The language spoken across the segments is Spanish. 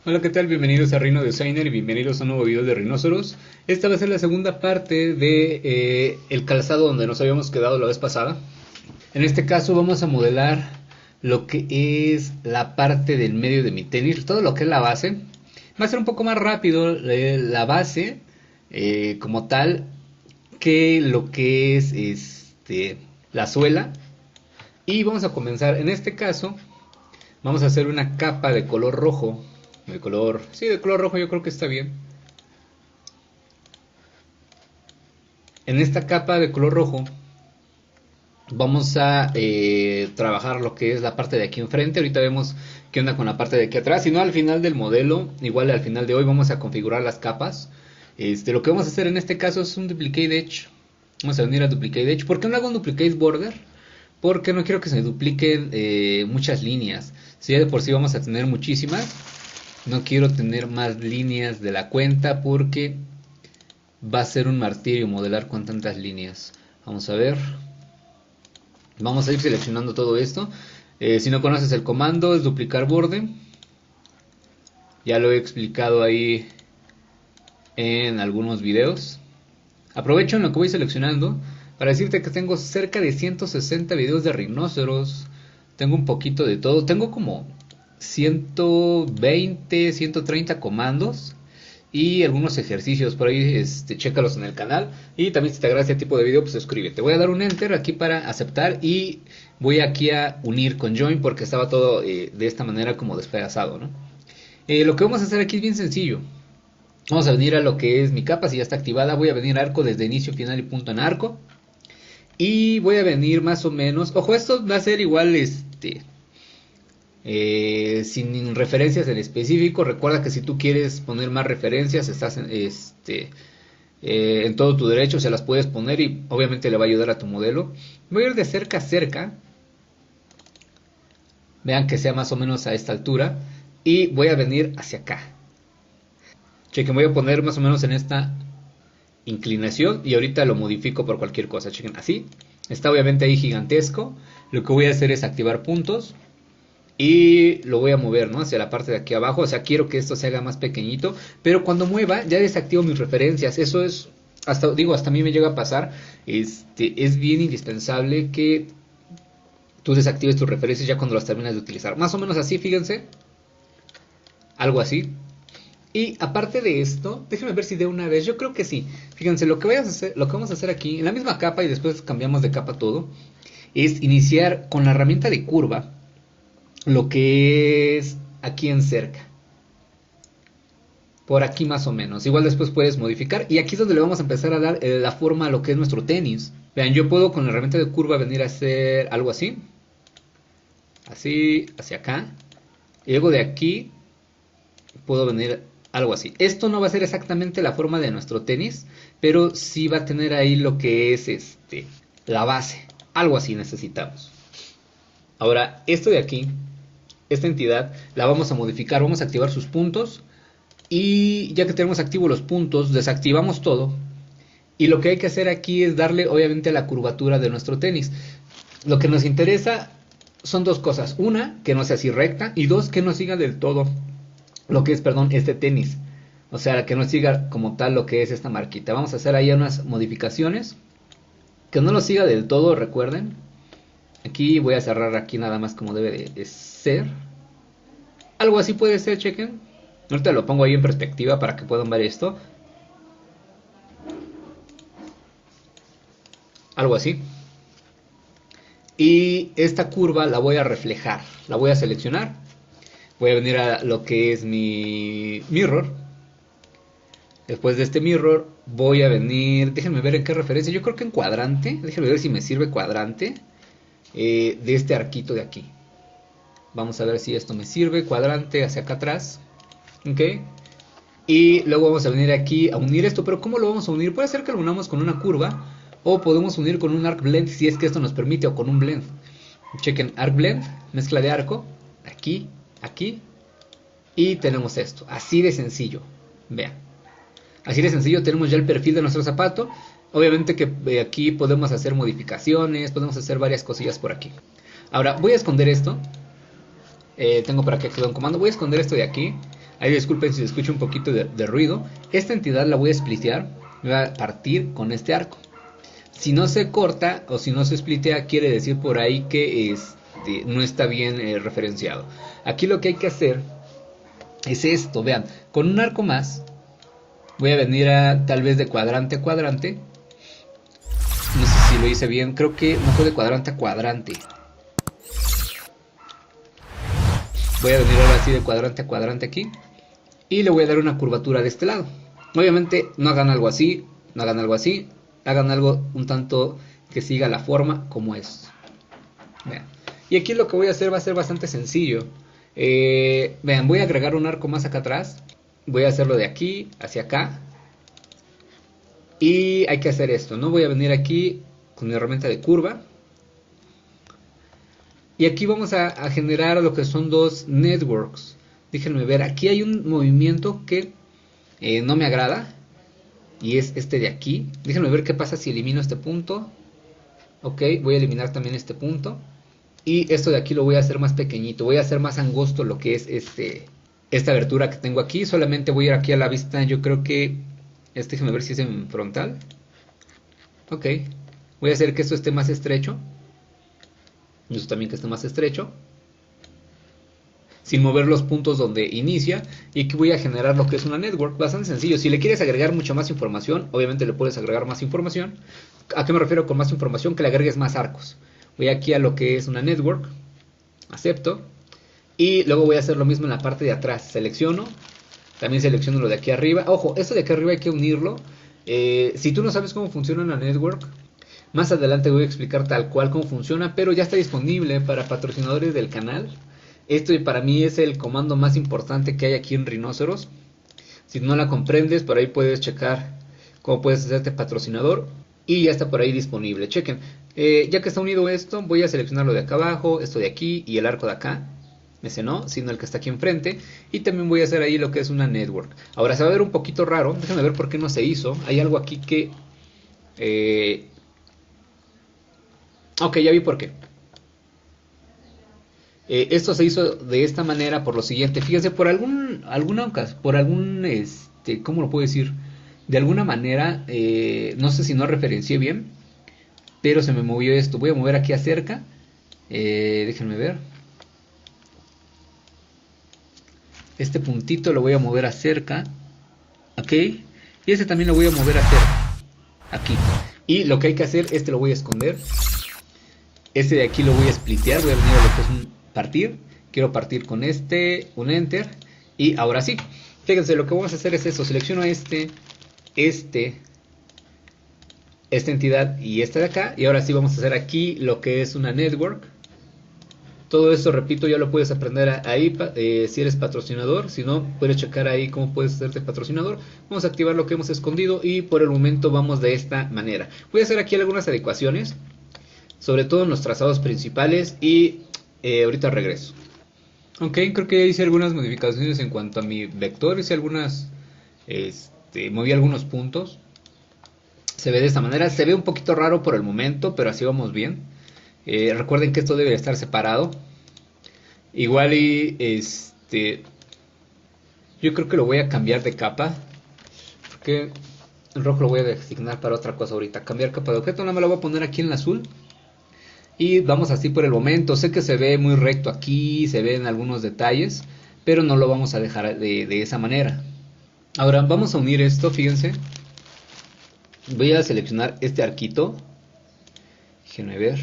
Hola, ¿qué tal? Bienvenidos a Rhino Designer y bienvenidos a un nuevo video de rinoceros. Esta va a ser la segunda parte de el calzado donde nos habíamos quedado la vez pasada. En este caso vamos a modelar lo que es la parte del medio de mi tenis, todo lo que es la base. Va a ser un poco más rápido la base como tal que lo que es la suela. Y vamos a comenzar, en este caso vamos a hacer una capa de color rojo. De color rojo yo creo que está bien. En esta capa de color rojo vamos a trabajar lo que es la parte de aquí enfrente. Ahorita vemos qué onda con la parte de aquí atrás. Si no, al final del modelo, igual al final de hoy vamos a configurar las capas. Lo que vamos a hacer en este caso es un duplicate edge. Vamos a venir a duplicate edge. ¿Por qué no hago un duplicate border? Porque no quiero que se dupliquen muchas líneas. Si ya de por sí vamos a tener muchísimas, no quiero tener más líneas de la cuenta porque va a ser un martirio modelar con tantas líneas. Vamos a ver. Vamos a ir seleccionando todo esto. Si no conoces el comando, es duplicar borde. Ya lo he explicado ahí en algunos videos. Aprovecho en lo que voy seleccionando para decirte que tengo cerca de 160 videos de rinoceros. Tengo un poquito de todo. Tengo como 120, 130 comandos y algunos ejercicios por ahí, chécalos en el canal. Y también si te agrada este tipo de video, pues suscríbete. Voy a dar un enter aquí para aceptar y voy aquí a unir con join porque estaba todo de esta manera como despedazado, ¿no? Lo que vamos a hacer aquí es bien sencillo. Vamos a venir a lo que es mi capa, si ya está activada. Voy a venir a arco desde inicio, final y punto en arco. Y voy a venir más o menos. Ojo, esto va a ser igual sin referencias en específico. Recuerda que si tú quieres poner más referencias, estás en todo tu derecho, se las puedes poner y obviamente le va a ayudar a tu modelo. Voy a ir de cerca a cerca. Vean que sea más o menos a esta altura. Y voy a venir hacia acá. Chequen, voy a poner más o menos en esta inclinación y ahorita lo modifico por cualquier cosa. Chequen, así. Está obviamente ahí gigantesco. Lo que voy a hacer es activar puntos. Y lo voy a mover, ¿no? Hacia la parte de aquí abajo. O sea, quiero que esto se haga más pequeñito. Pero cuando mueva, ya desactivo mis referencias. Eso es, hasta a mí me llega a pasar. Es bien indispensable que tú desactives tus referencias ya cuando las terminas de utilizar. Más o menos así, fíjense. Algo así. Y aparte de esto, déjenme ver si de una vez, yo creo que sí. Fíjense, lo que vamos a hacer aquí, en la misma capa y después cambiamos de capa todo, es iniciar con la herramienta de curva lo que es aquí en cerca. Por aquí más o menos. Igual después puedes modificar. Y aquí es donde le vamos a empezar a dar la forma a lo que es nuestro tenis. Vean, yo puedo con la herramienta de curva venir a hacer algo así. Así, hacia acá. Y luego de aquí puedo venir algo así. Esto no va a ser exactamente la forma de nuestro tenis, pero sí va a tener ahí lo que es la base. Algo así necesitamos. Ahora, esto de aquí, esta entidad, la vamos a modificar. Vamos a activar sus puntos. Y ya que tenemos activos los puntos, desactivamos todo. Y lo que hay que hacer aquí es darle, obviamente, a la curvatura de nuestro tenis. Lo que nos interesa son dos cosas. Una, que no sea así recta. Y dos, que no siga del todo lo que es, perdón, este tenis. O sea, que no siga como tal lo que es esta marquita. Vamos a hacer ahí unas modificaciones. Que no lo siga del todo, recuerden. Aquí voy a cerrar aquí nada más como debe de ser. Algo así puede ser, chequen. Ahorita lo pongo ahí en perspectiva para que puedan ver esto. Algo así. Y esta curva la voy a reflejar. La voy a seleccionar. Voy a venir a lo que es mi mirror. Después de este mirror voy a venir, déjenme ver en qué referencia, yo creo que en cuadrante, déjenme ver si me sirve cuadrante de este arquito de aquí. Vamos a ver si esto me sirve, cuadrante hacia acá atrás. Ok. Y luego vamos a venir aquí a unir esto, pero ¿cómo lo vamos a unir? Puede ser que lo unamos con una curva o podemos unir con un arc blend si es que esto nos permite o con un blend. Chequen, arc blend, mezcla de arco, aquí, aquí y tenemos esto, así de sencillo. Vean, así de sencillo tenemos ya el perfil de nuestro zapato. Obviamente que aquí podemos hacer modificaciones, podemos hacer varias cosillas por aquí. Ahora voy a esconder esto. Tengo por aquí activado un comando, voy a esconder esto de aquí. Ahí disculpen si se escucha un poquito de ruido. Esta entidad la voy a splitear, voy a partir con este arco. Si no se corta o si no se splitea, quiere decir por ahí que no está bien referenciado. Aquí lo que hay que hacer es esto, vean, con un arco más voy a venir a tal vez de cuadrante a cuadrante. No sé si lo hice bien, creo que no fue de cuadrante a cuadrante. Voy a venir ahora así de cuadrante a cuadrante aquí. Y le voy a dar una curvatura de este lado. Obviamente no hagan algo así, no hagan algo así. Hagan algo un tanto que siga la forma como es. Vean. Y aquí lo que voy a hacer va a ser bastante sencillo. Vean, voy a agregar un arco más acá atrás. Voy a hacerlo de aquí hacia acá. Y hay que hacer esto, ¿no? Voy a venir aquí con mi herramienta de curva. Y aquí vamos a generar lo que son dos networks. Déjenme ver, aquí hay un movimiento que no me agrada. Y es este de aquí. Déjenme ver qué pasa si elimino este punto. Ok, voy a eliminar también este punto. Y esto de aquí lo voy a hacer más pequeñito. Voy a hacer más angosto lo que es esta abertura que tengo aquí. Solamente voy a ir aquí a la vista. Yo creo que déjenme ver si es en frontal. Ok, voy a hacer que esto esté más estrecho. Y esto también que esté más estrecho. Sin mover los puntos donde inicia. Y aquí voy a generar lo que es una network. Bastante sencillo. Si le quieres agregar mucha más información, obviamente le puedes agregar más información. ¿A qué me refiero con más información? Que le agregues más arcos. Voy aquí a lo que es una network. Acepto. Y luego voy a hacer lo mismo en la parte de atrás. Selecciono. También selecciono lo de aquí arriba. Ojo, esto de aquí arriba hay que unirlo. Si tú no sabes cómo funciona una network, más adelante voy a explicar tal cual cómo funciona. Pero ya está disponible para patrocinadores del canal. Esto para mí es el comando más importante que hay aquí en Rhinoceros. Si no la comprendes, por ahí puedes checar cómo puedes hacerte patrocinador. Y ya está por ahí disponible. Chequen. Ya que está unido esto, voy a seleccionar lo de acá abajo, esto de aquí y el arco de acá. Ese no, sino el que está aquí enfrente. Y también voy a hacer ahí lo que es una network. Ahora se va a ver un poquito raro. Déjenme ver por qué no se hizo. Hay algo aquí que... Ok, ya vi por qué. Esto se hizo de esta manera por lo siguiente. Fíjense, por alguna ocasión, por algún, ¿cómo lo puedo decir? De alguna manera, no sé si no referencié bien, pero se me movió esto. Voy a mover aquí a cerca. Déjenme ver. Este puntito lo voy a mover a cerca. Ok. Y este también lo voy a mover a cerca. Aquí. Y lo que hay que hacer, lo voy a esconder. Este de aquí lo voy a splitear. Voy a venir a lo que es un partir. Quiero partir con un enter. Y ahora sí. Fíjense, lo que vamos a hacer es eso. Selecciono esta entidad y esta de acá. Y ahora sí vamos a hacer aquí lo que es una network. Todo esto, repito, ya lo puedes aprender ahí si eres patrocinador. Si no, puedes checar ahí cómo puedes hacerte patrocinador. Vamos a activar lo que hemos escondido y por el momento vamos de esta manera. Voy a hacer aquí algunas adecuaciones, sobre todo en los trazados principales y ahorita regreso. Ok, creo que hice algunas modificaciones en cuanto a mi vector. Hice algunas, moví algunos puntos. Se ve de esta manera. Se ve un poquito raro por el momento, pero así vamos bien. Recuerden que esto debe estar separado. Igual y yo creo que lo voy a cambiar de capa, porque el rojo lo voy a designar para otra cosa ahorita. Cambiar capa de objeto, nada más lo voy a poner aquí en el azul. Y vamos así por el momento. Sé que se ve muy recto aquí, se ven algunos detalles, pero no lo vamos a dejar de esa manera. Ahora vamos a unir esto, fíjense. Voy a seleccionar este arquito. Déjenme ver.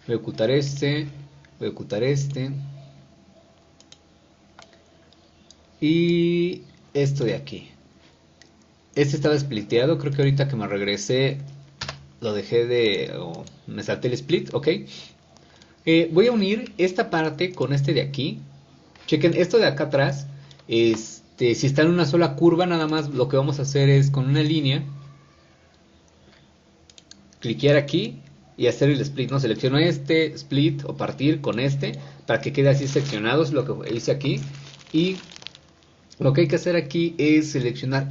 Voy a ocultar voy a ocultar y esto de aquí. Este estaba spliteado, creo que ahorita que me regresé lo dejé me salté el split, ok. Voy a unir esta parte con este de aquí. Chequen, esto de acá atrás, si está en una sola curva, nada más lo que vamos a hacer es con una línea, cliquear aquí y hacer el split, ¿no? Selecciono split o partir con para que quede así seccionado, es lo que hice aquí. Y lo que hay que hacer aquí es seleccionar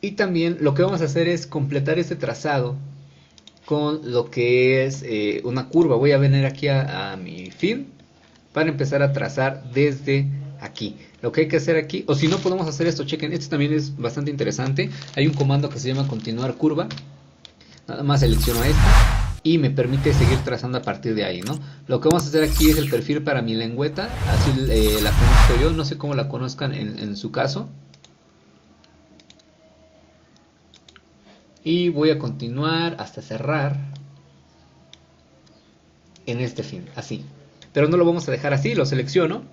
y también lo que vamos a hacer es completar este trazado con lo que es una curva. Voy a venir aquí a mi fin para empezar a trazar desde aquí. Lo que hay que hacer aquí, o si no podemos hacer esto, chequen, esto también es bastante interesante. Hay un comando que se llama continuar curva. Nada más selecciono esta y me permite seguir trazando a partir de ahí, ¿no? Lo que vamos a hacer aquí es el perfil para mi lengüeta, así la conozco yo, no sé cómo la conozcan en su caso. Y voy a continuar hasta cerrar en este fin, así. Pero no lo vamos a dejar así, lo selecciono.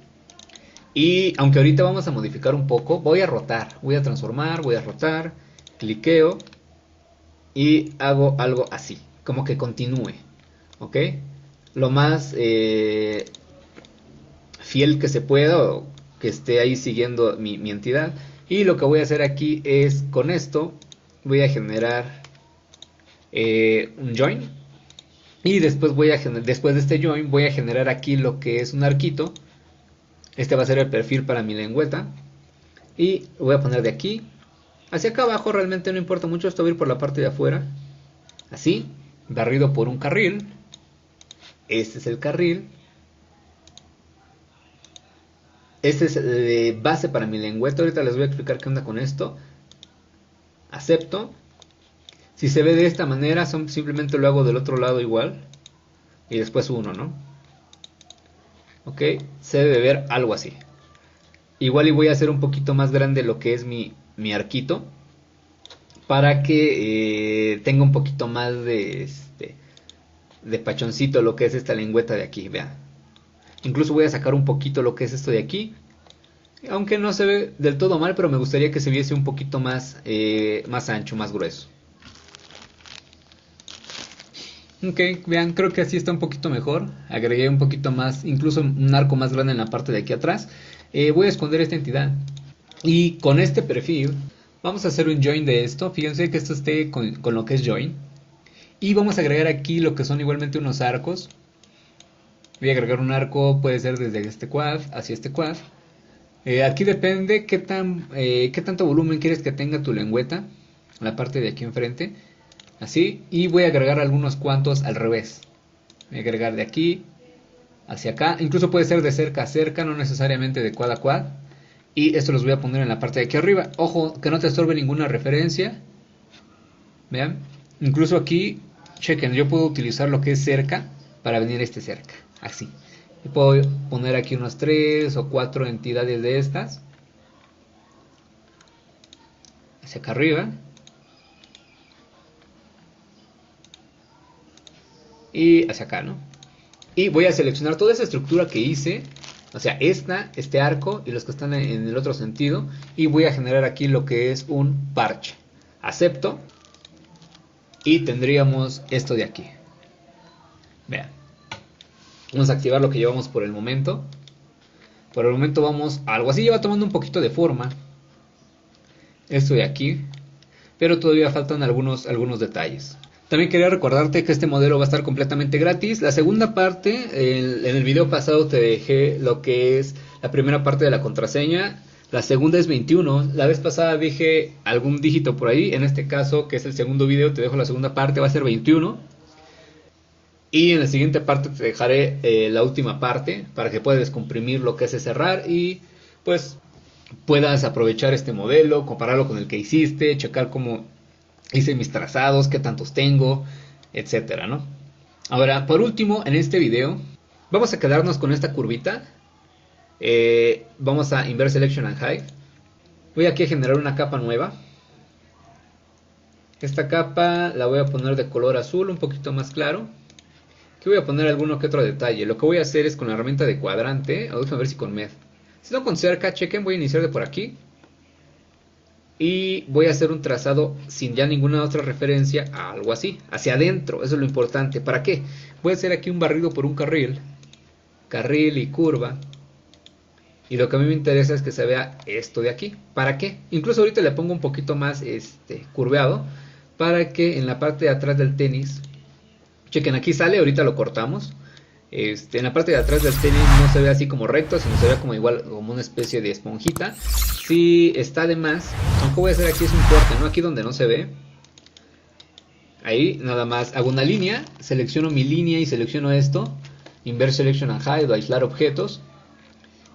Y aunque ahorita vamos a modificar un poco, voy a rotar, voy a transformar, voy a rotar, cliqueo y hago algo así, como que continúe, ¿ok? Lo más fiel que se pueda, o que esté ahí siguiendo mi entidad. Y lo que voy a hacer aquí es, con esto, voy a generar un join. Y después después de este join, voy a generar aquí lo que es un arquito. Este va a ser el perfil para mi lengüeta. Y lo voy a poner de aquí hacia acá abajo, realmente no importa mucho, esto va a ir por la parte de afuera. Así, barrido por un carril. Este es el carril. Este es de base para mi lengüeta. Ahorita les voy a explicar qué onda con esto. Acepto. Si se ve de esta manera, simplemente lo hago del otro lado igual. Y después uno, ¿no? Ok, se debe ver algo así. Igual y voy a hacer un poquito más grande lo que es mi arquito, para que tenga un poquito más de pachoncito lo que es esta lengüeta de aquí, vean. Incluso voy a sacar un poquito lo que es esto de aquí, aunque no se ve del todo mal, pero me gustaría que se viese un poquito más, más ancho, más grueso. Ok, vean, creo que así está un poquito mejor. Agregué un poquito más, incluso un arco más grande en la parte de aquí atrás. Voy a esconder esta entidad. Y con este perfil vamos a hacer un join de esto. Fíjense que esto esté con lo que es join. Y vamos a agregar aquí lo que son igualmente unos arcos. Voy a agregar un arco, puede ser desde este quad hacia este quad. Aquí depende qué tanto volumen quieres que tenga tu lengüeta. La parte de aquí enfrente. Así, y voy a agregar algunos cuantos al revés. Voy a agregar de aquí hacia acá, incluso puede ser de cerca a cerca, no necesariamente de quad a quad. Y esto los voy a poner en la parte de aquí arriba. Ojo, que no te estorbe ninguna referencia. Vean, incluso aquí, chequen, yo puedo utilizar lo que es cerca para venir cerca, así. Y puedo poner aquí unos 3 o 4 entidades de estas hacia acá arriba. Y hacia acá, ¿no? Y voy a seleccionar toda esa estructura que hice, o sea, este arco y los que están en el otro sentido. Y voy a generar aquí lo que es un parche. Acepto. Y tendríamos esto de aquí. Vean. Vamos a activar lo que llevamos por el momento. Por el momento vamos a algo así, ya va tomando un poquito de forma. Esto de aquí. Pero todavía faltan algunos detalles. También quería recordarte que este modelo va a estar completamente gratis. La segunda parte, en el video pasado te dejé lo que es la primera parte de la contraseña. La segunda es 21. La vez pasada dije algún dígito por ahí. En este caso, que es el segundo video, te dejo la segunda parte, va a ser 21. Y en la siguiente parte te dejaré la última parte para que puedas descomprimir lo que es cerrar y pues puedas aprovechar este modelo, compararlo con el que hiciste, checar cómo hice mis trazados, qué tantos tengo, etcétera, ¿no? Ahora, por último, en este video vamos a quedarnos con esta curvita. Vamos a Inverse Selection and Hide. Voy aquí a generar una capa nueva. Esta capa la voy a poner de color azul, un poquito más claro. Aquí voy a poner alguno que otro detalle. Lo que voy a hacer es con la herramienta de cuadrante, o déjame ver si con MED. Si no con cerca, chequen, voy a iniciar de por aquí. Y voy a hacer un trazado sin ya ninguna otra referencia a algo así, hacia adentro, eso es lo importante. ¿Para qué? Voy a hacer aquí un barrido por un carril y curva. Y lo que a mí me interesa es que se vea esto de aquí. ¿Para qué? Incluso ahorita le pongo un poquito más curveado, para que en la parte de atrás del tenis, chequen, aquí sale, ahorita lo cortamos. En la parte de atrás del tenis no se ve así como recto, sino se ve como igual, como una especie de esponjita. Si está de más, aunque voy a hacer aquí es un corte, ¿no? Aquí donde no se ve, Ahí nada más hago una línea, selecciono mi línea y selecciono esto, Invert Selection and Hide o aislar objetos.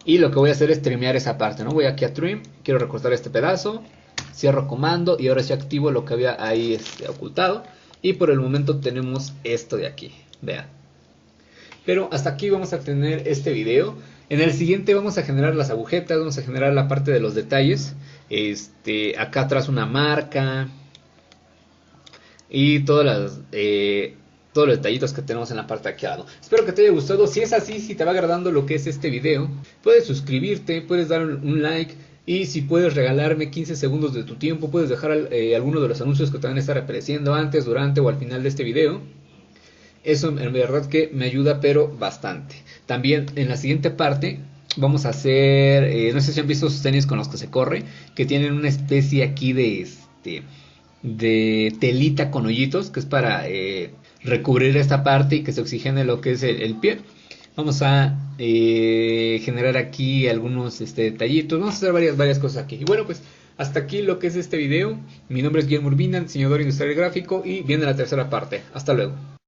Y lo que voy a hacer es trimear esa parte, ¿no? Voy aquí a Trim, quiero recortar este pedazo, cierro comando y ahora sí activo lo que había ahí ocultado. Y por el momento tenemos esto de aquí, vean. Pero hasta aquí vamos a tener este video. En el siguiente vamos a generar las agujetas, vamos a generar la parte de los detalles. Acá atrás una marca y todos los detallitos que tenemos en la parte de aquí al lado. Espero que te haya gustado. Si es así, si te va agradando lo que es este video, puedes suscribirte, puedes dar un like. Y si puedes regalarme 15 segundos de tu tiempo, puedes dejar alguno de los anuncios que te van a estar apareciendo antes, durante o al final de este video. Eso en verdad que me ayuda pero bastante. También en la siguiente parte vamos a hacer, no sé si han visto esos tenis con los que se corre, que tienen una especie aquí de telita con hoyitos, que es para recubrir esta parte y que se oxigene lo que es el pie. Vamos a generar aquí algunos detallitos, vamos a hacer varias cosas aquí. Y bueno, pues hasta aquí lo que es este video. Mi nombre es Guillermo Urbina, diseñador industrial gráfico, y viene la tercera parte. Hasta luego.